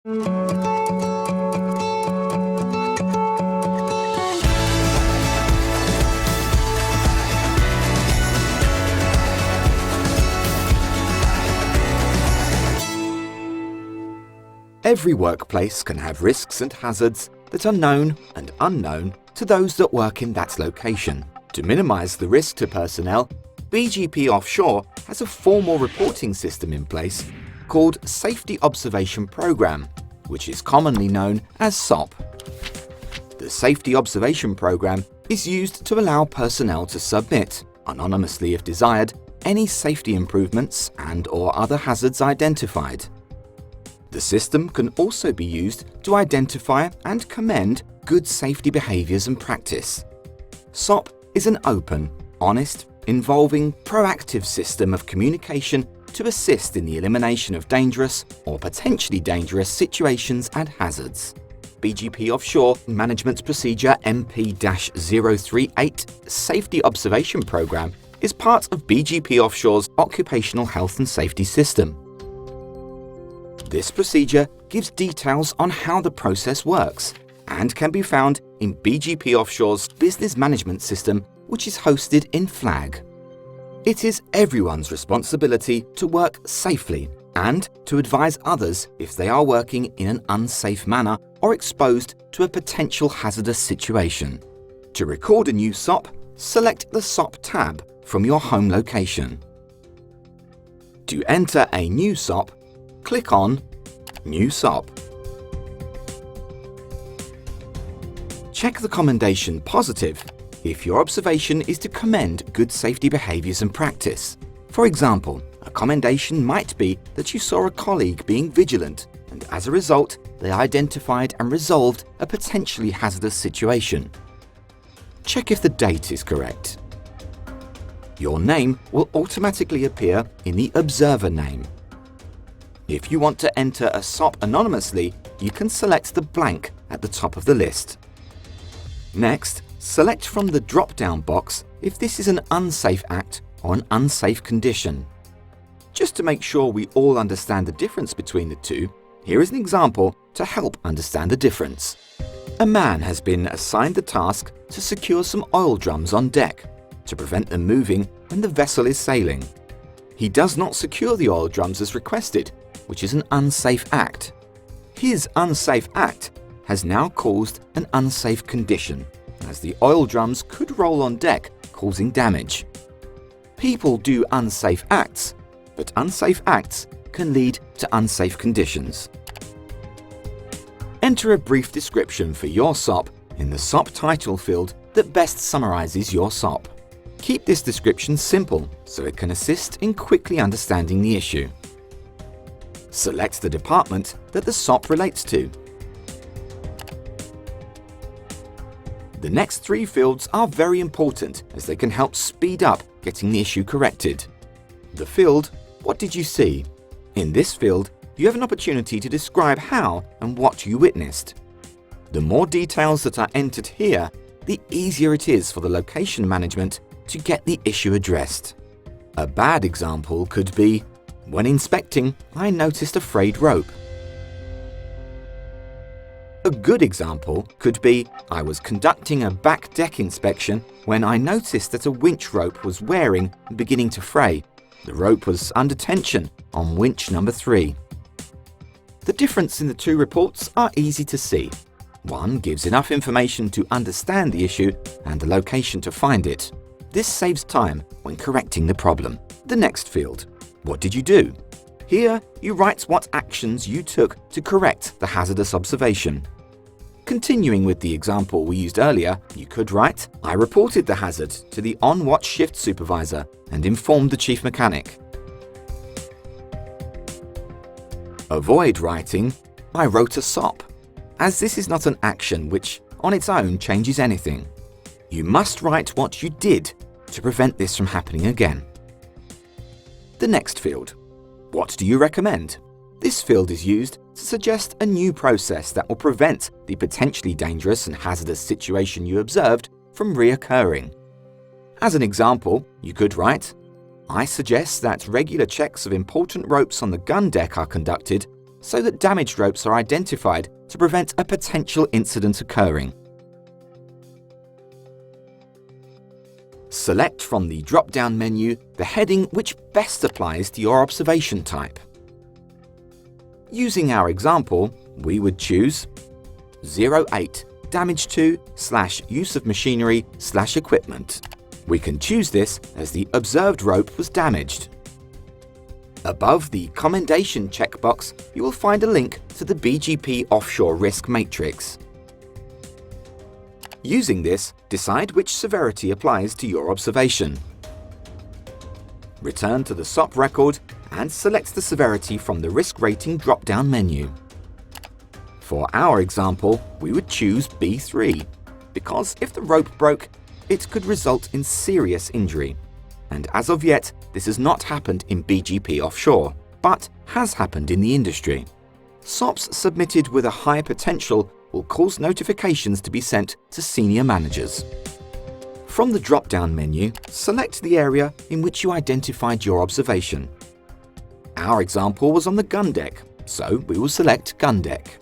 Every workplace can have risks and hazards that are known and unknown to those that work in that location. To minimize the risk to personnel, BGP Offshore has a formal reporting system in place called Safety Observation Program, which is commonly known as SOP. The Safety Observation Program is used to allow personnel to submit, anonymously if desired, any safety improvements and/or other hazards identified. The system can also be used to identify and commend good safety behaviours and practice. SOP is an open, honest, involving, proactive system of communication to assist in the elimination of dangerous or potentially dangerous situations and hazards. BGP Offshore Management Procedure MP-038 Safety Observation Program is part of BGP Offshore's Occupational Health and Safety System. This procedure gives details on how the process works and can be found in BGP Offshore's business management system, which is hosted in Flag. It is everyone's responsibility to work safely and to advise others if they are working in an unsafe manner or exposed to a potential hazardous situation. To record a new SOP, select the SOP tab from your home location. To enter a new SOP, click on New SOP. Check the commendation positive if your observation is to commend good safety behaviours and practice. For example, a commendation might be that you saw a colleague being vigilant and as a result, they identified and resolved a potentially hazardous situation. Check if the date is correct. Your name will automatically appear in the observer name. If you want to enter a SOP anonymously, you can select the blank at the top of the list. Next, select from the drop-down box if this is an unsafe act or an unsafe condition. Just to make sure we all understand the difference between the two, here is an example to help understand the difference. A man has been assigned the task to secure some oil drums on deck to prevent them moving when the vessel is sailing. He does not secure the oil drums as requested, which is an unsafe act. His unsafe act has now caused an unsafe condition, as the oil drums could roll on deck, causing damage. People do unsafe acts, but unsafe acts can lead to unsafe conditions. Enter a brief description for your SOP in the SOP title field that best summarises your SOP. Keep this description simple so it can assist in quickly understanding the issue. Select the department that the SOP relates to. The next three fields are very important as they can help speed up getting the issue corrected. The field, what did you see? In this field, you have an opportunity to describe how and what you witnessed. The more details that are entered here, the easier it is for the location management to get the issue addressed. A bad example could be, when inspecting, I noticed a frayed rope. A good example could be, I was conducting a back deck inspection when I noticed that a winch rope was wearing and beginning to fray. The rope was under tension on winch number 3. The difference in the two reports are easy to see. One gives enough information to understand the issue and the location to find it. This saves time when correcting the problem. The next field. What did you do? Here, you write what actions you took to correct the hazardous observation. Continuing with the example we used earlier, you could write, I reported the hazard to the on-watch shift supervisor and informed the chief mechanic. Avoid writing, I wrote a SOP, as this is not an action which on its own changes anything. You must write what you did to prevent this from happening again. The next field. What do you recommend? This field is used to suggest a new process that will prevent the potentially dangerous and hazardous situation you observed from reoccurring. As an example, you could write, I suggest that regular checks of important ropes on the gun deck are conducted so that damaged ropes are identified to prevent a potential incident occurring. Select from the drop-down menu the heading which best applies to your observation type. Using our example, we would choose 08 damage to/use of machinery/equipment. We can choose this as the observed rope was damaged. Above the commendation checkbox, you will find a link to the BGP Offshore Risk Matrix. Using this, decide which severity applies to your observation. Return to the SOP record and select the severity from the risk rating drop-down menu. For our example, we would choose B3, because if the rope broke, it could result in serious injury. And as of yet, this has not happened in BGP Offshore, but has happened in the industry. SOPs submitted with a high potential will cause notifications to be sent to senior managers. From the drop-down menu, select the area in which you identified your observation. Our example was on the gun deck, so we will select gun deck.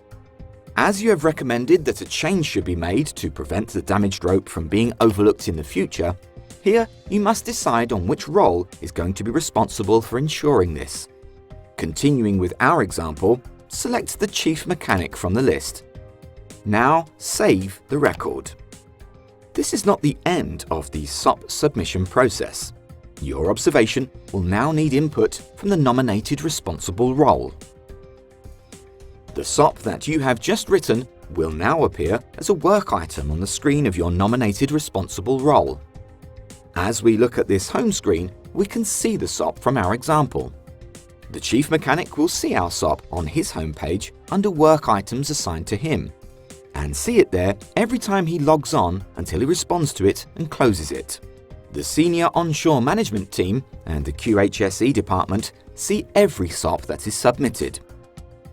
As you have recommended that a change should be made to prevent the damaged rope from being overlooked in the future, here you must decide on which role is going to be responsible for ensuring this. Continuing with our example, select the chief mechanic from the list. Now save the record. This is not the end of the SOP submission process. Your observation will now need input from the nominated responsible role. The SOP that you have just written will now appear as a work item on the screen of your nominated responsible role. As we look at this home screen, we can see the SOP from our example. The chief mechanic will see our SOP on his homepage under work items assigned to him, and see it there every time he logs on until he responds to it and closes it. The senior onshore management team and the QHSE department see every SOP that is submitted.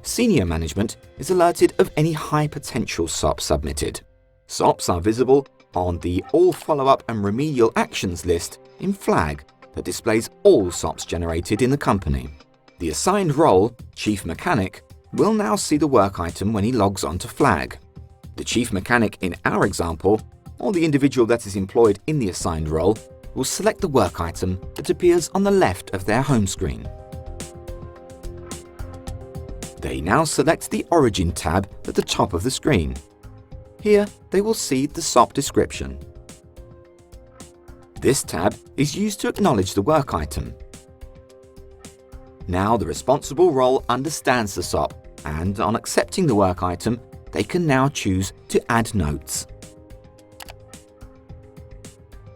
Senior management is alerted of any high potential SOP submitted. SOPs are visible on the All Follow-up and Remedial Actions list in flag that displays all SOPs generated in the company. The assigned role, Chief Mechanic, will now see the work item when he logs on to flag. The Chief Mechanic in our example, or the individual that is employed in the assigned role, will select the work item that appears on the left of their home screen. They now select the Origin tab at the top of the screen. Here, they will see the SOP description. This tab is used to acknowledge the work item. Now the responsible role understands the SOP, and on accepting the work item, they can now choose to add notes.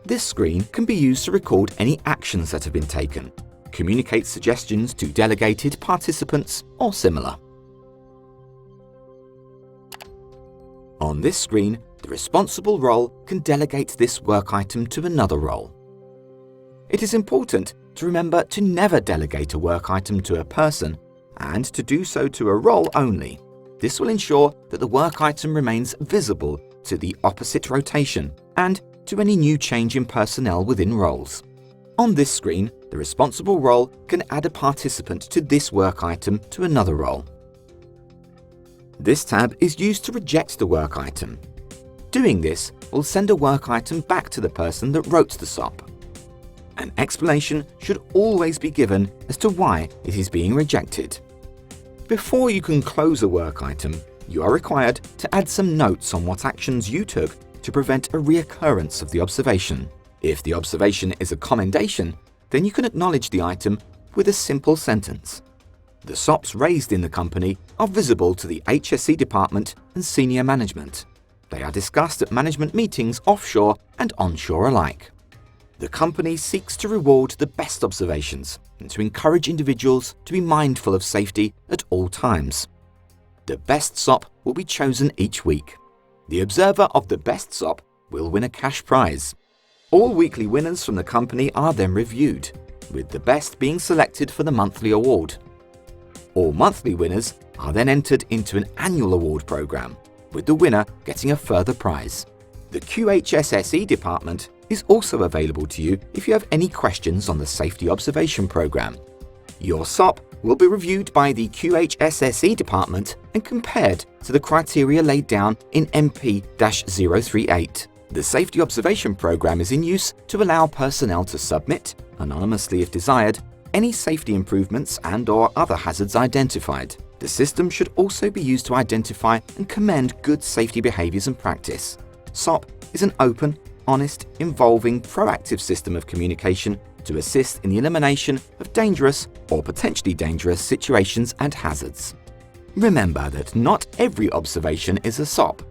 This screen can be used to record any actions that have been taken, communicate suggestions to delegated participants, or similar. On this screen, the responsible role can delegate this work item to another role. It is important to remember to never delegate a work item to a person, and to do so to a role only. This will ensure that the work item remains visible to the opposite rotation and to any new change in personnel within roles. On this screen, the responsible role can add a participant to this work item to another role. This tab is used to reject the work item. Doing this will send a work item back to the person that wrote the SOP. An explanation should always be given as to why it is being rejected. Before you can close a work item, you are required to add some notes on what actions you took to prevent a reoccurrence of the observation. If the observation is a commendation, then you can acknowledge the item with a simple sentence. The SOPs raised in the company are visible to the HSE department and senior management. They are discussed at management meetings offshore and onshore alike. The company seeks to reward the best observations and to encourage individuals to be mindful of safety at all times. The best SOP will be chosen each week. The observer of the best SOP will win a cash prize. All weekly winners from the company are then reviewed, with the best being selected for the monthly award. All monthly winners are then entered into an annual award program, with the winner getting a further prize. The QHSE department is also available to you if you have any questions on the Safety Observation Program. Your SOP will be reviewed by the QHSSE department and compared to the criteria laid down in MP-038. The Safety Observation Programme is in use to allow personnel to submit, anonymously if desired, any safety improvements and/or other hazards identified. The system should also be used to identify and commend good safety behaviours and practice. SOP is an open, honest, involving, proactive system of communication to assist in the elimination of dangerous or potentially dangerous situations and hazards. Remember that not every observation is a SOP.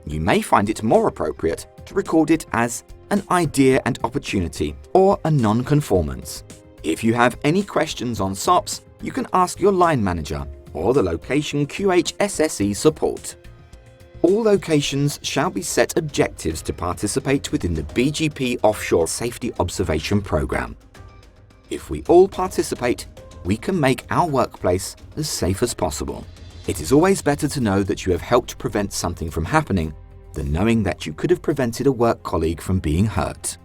You may find it more appropriate to record it as an idea and opportunity or a non-conformance. If you have any questions on SOPs, you can ask your line manager or the location QHSSE support. All locations shall be set objectives to participate within the BGP Offshore Safety Observation Programme. If we all participate, we can make our workplace as safe as possible. It is always better to know that you have helped prevent something from happening than knowing that you could have prevented a work colleague from being hurt.